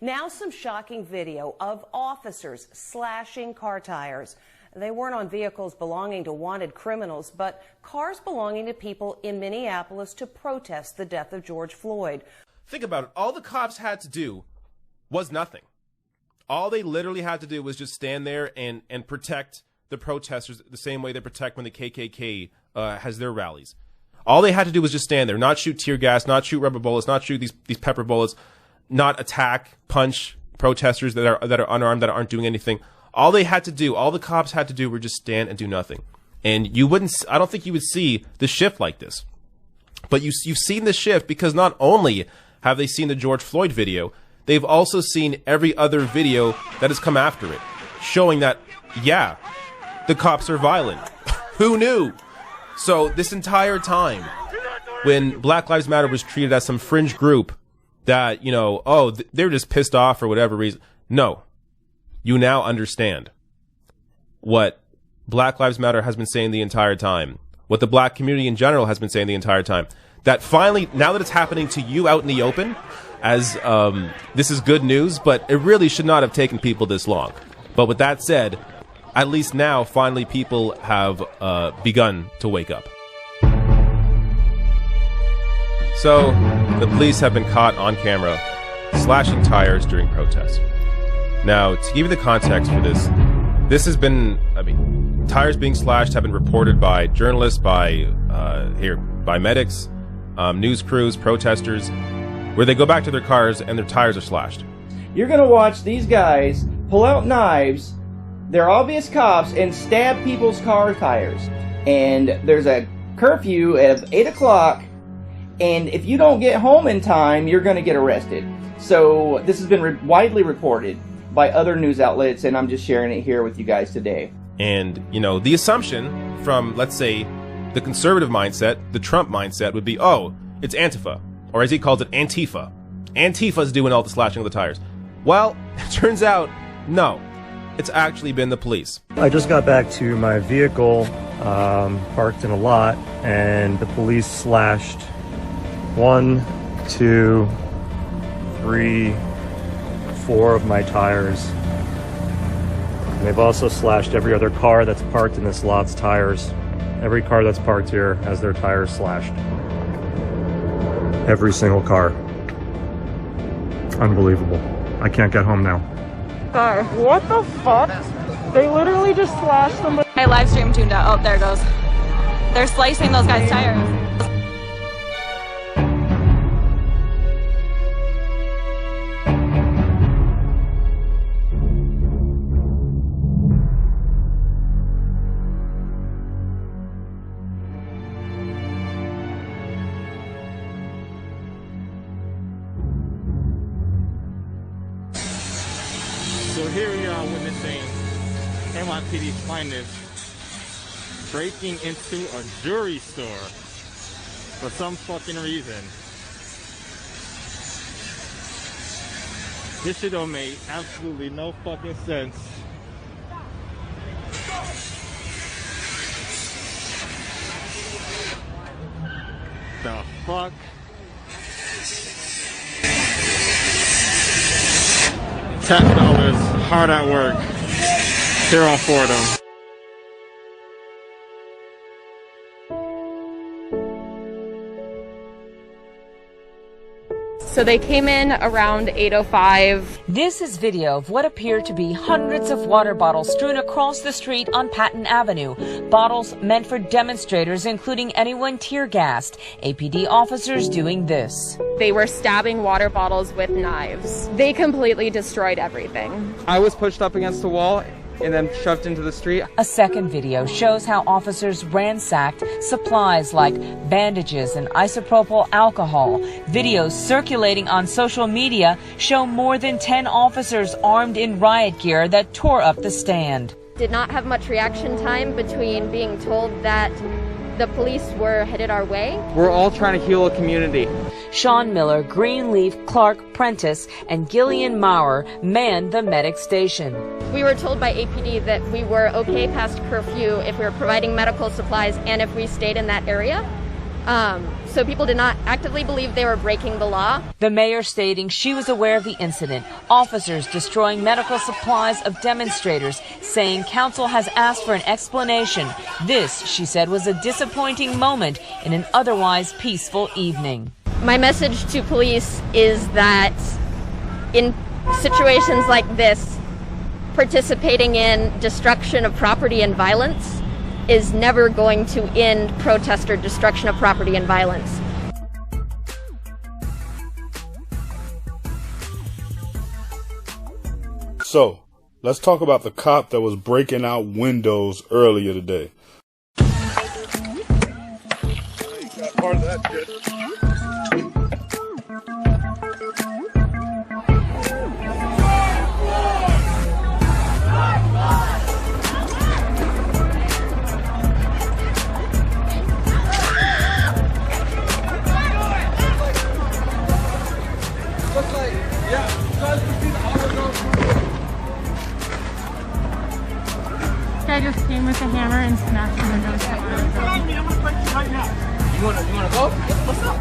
Now some shocking video of officers slashing car tires. They weren't on vehicles belonging to wanted criminals, but cars belonging to people in Minneapolis to protest the death of George Floyd. Think about it. All the cops had to do was nothing. All they literally had to do was just stand there and protect the protesters the same way they protect when the KKK has their rallies. All they had to do was just stand there, not shoot tear gas, not shoot rubber bullets, not shoot these pepper bullets, not attack, punch protesters that are unarmed, that aren't doing anything. All they had to do, all the cops had to do, were just stand and do nothing. And you wouldn't, I don't think you would see the shift like this. But you've seen the shift because not only have they seen the George Floyd video, they've also seen every other video that has come after it, showing that, yeah, the cops are violent. Who knew? So this entire time, when Black Lives Matter was treated as some fringe group that, you know, oh, they're just pissed off for whatever reason. No. You now understand what Black Lives Matter has been saying the entire time, what the black community in general has been saying the entire time, that finally, now that it's happening to you out in the open, as this is good news, but it really should not have taken people this long. But with that said, at least now, finally, people have begun to wake up. So, the police have been caught on camera slashing tires during protests. Now, to give you the context for this, this has been, I mean, tires being slashed have been reported by journalists, by medics, news crews, protesters, where they go back to their cars and their tires are slashed. You're gonna watch these guys pull out knives, they're obvious cops, and stab people's car tires. And there's a curfew at 8 o'clock, and if you don't get home in time, you're gonna get arrested. So this has been widely reported by other news outlets, and I'm just sharing it here with you guys today. And, you know, the assumption from, let's say, the conservative mindset, the Trump mindset, would be, oh, it's Antifa, or as he calls it, Antifa. Antifa's doing all the slashing of the tires. Well, it turns out, no. It's actually been the police. I just got back to my vehicle, parked in a lot, and the police slashed 1, 2, 3, 4 of my tires. And they've also slashed every other car that's parked in this lot's tires. Every car that's parked here has their tires slashed. Every single car. Unbelievable. I can't get home now. What the fuck? They literally just slashed somebody. My live stream tuned out. Oh, there it goes. They're slicing those guys' tires. So here we are witnessing NYPD's finest breaking into a jewelry store for some fucking reason. This shit don't make absolutely no fucking sense. The fuck? Tax dollars hard at work here on Fordham. So they came in around 8:05. This is video of what appear to be hundreds of water bottles strewn across the street on Patton Avenue. Bottles meant for demonstrators, including anyone tear-gassed. APD officers doing this. They were stabbing water bottles with knives. They completely destroyed everything. I was pushed up against the wall and then shoved into the street. A second video shows how officers ransacked supplies like bandages and isopropyl alcohol. Videos circulating on social media show more than 10 officers armed in riot gear that tore up the stand. Did not have much reaction time between being told that the police were headed our way. We're all trying to heal a community. Sean Miller, Greenleaf, Clark, Prentice, and Gillian Maurer manned the medic station. We were told by APD that we were okay past curfew if we were providing medical supplies and if we stayed in that area. So people did not actively believe they were breaking the law. The mayor stating she was aware of the incident. Officers destroying medical supplies of demonstrators, saying council has asked for an explanation. This, she said, was a disappointing moment in an otherwise peaceful evening. My message to police is that in situations like this, participating in destruction of property and violence is never going to end protest or destruction of property and violence. So, let's talk about the cop that was breaking out windows earlier today. Part of that shit. I just came with a hammer and smashed the windows. You wanna go? What's up?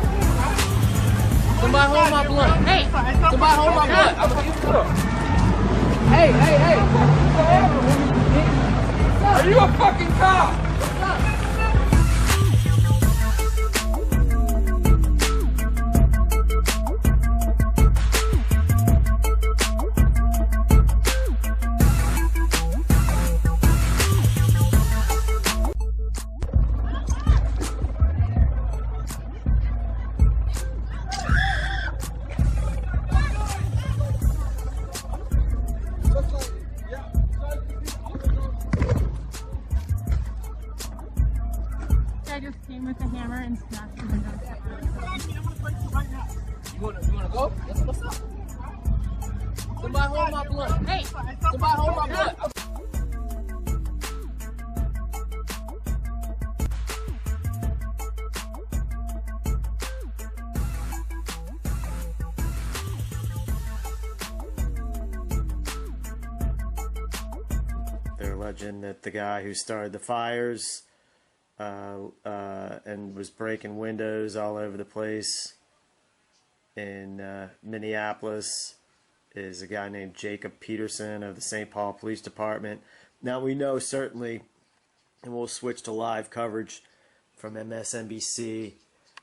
Somebody hold my blunt. Hey! Somebody hold my blunt. I'm gonna get through. Hey! Are you a fucking cop? What's up? I just came with a hammer and smashed the windows. You wanna go? What's up? Somebody hold my blunt. Hey! Somebody hold my blunt. They're alleging that the guy who started the fires and was breaking windows all over the place in Minneapolis is a guy named Jacob Peterson of the St. Paul Police Department. Now we know certainly, and we'll switch to live coverage from MSNBC,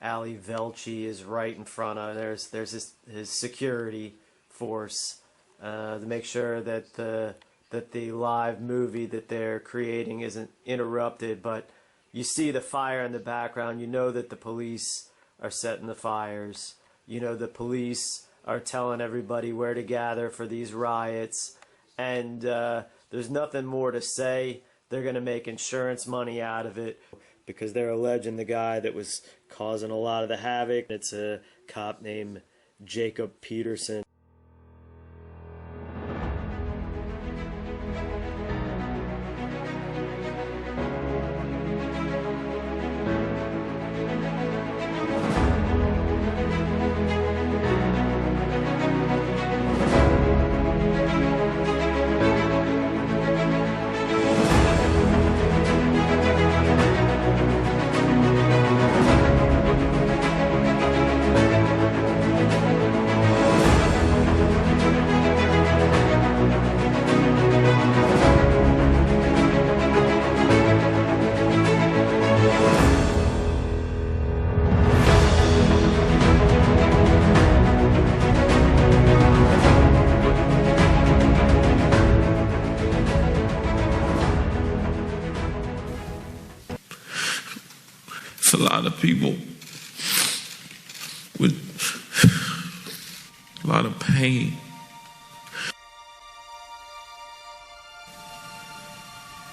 Ali Velci is right in front of, there's his security force to make sure that the live movie that they're creating isn't interrupted. But you see the fire in the background. You know that the police are setting the fires. You know the police are telling everybody where to gather for these riots. And there's nothing more to say. They're going to make insurance money out of it because they're alleging the guy that was causing a lot of the havoc. It's a cop named Jacob Peterson. It's a lot of people with a lot of pain.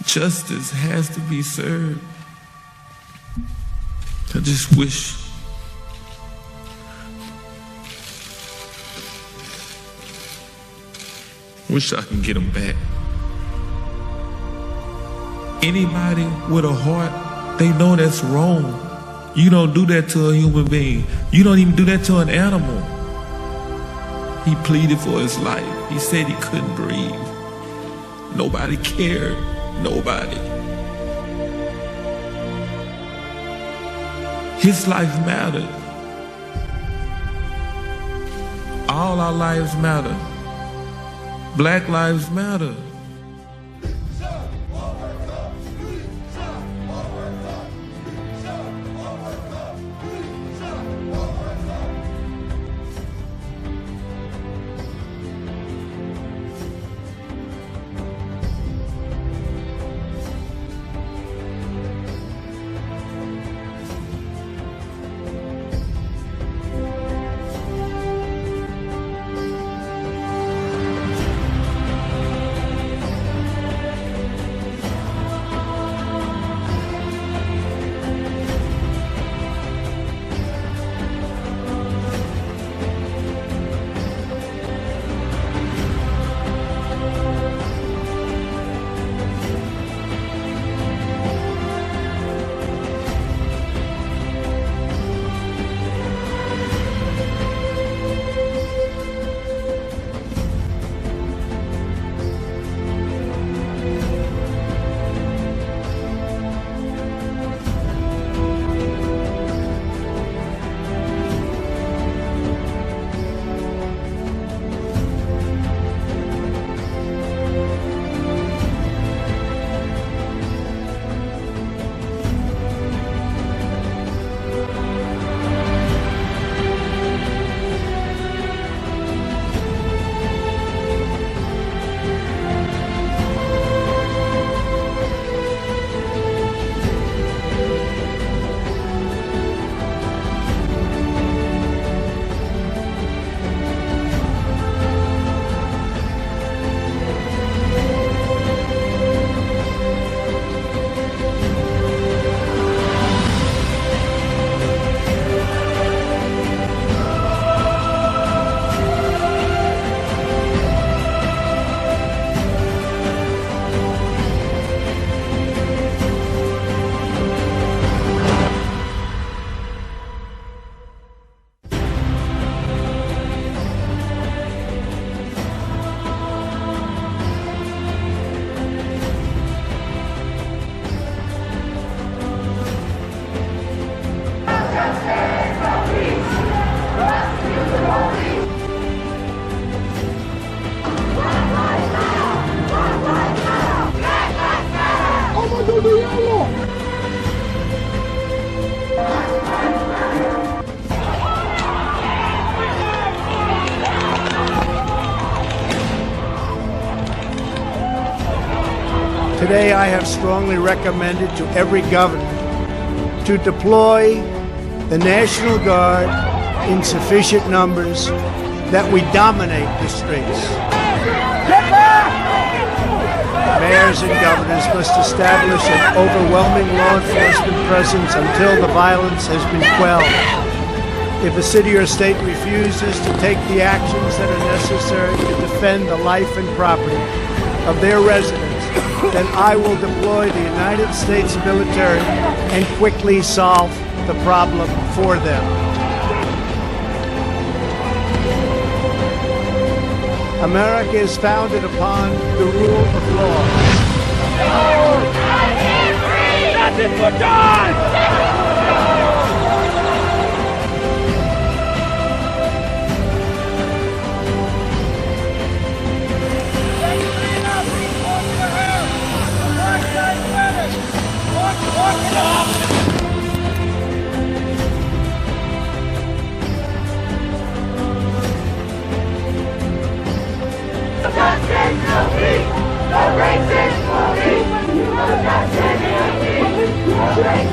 Justice has to be served. I just wish I can get them back. Anybody with a heart, they know that's wrong. You don't do that to a human being. You don't even do that to an animal. He pleaded for his life. He said he couldn't breathe. Nobody cared. Nobody. His life mattered. All our lives matter. Black lives matter. Today I have strongly recommended to every governor to deploy the National Guard in sufficient numbers that we dominate the streets. Mayors and governors must establish an overwhelming law enforcement presence until the violence has been quelled. If a city or state refuses to take the actions that are necessary to defend the life and property of their residents, then I will deploy the United States military and quickly solve the problem for them. America is founded upon the rule of law. Nothing for God! Justice will be, the racist will be, the justice will be, the racist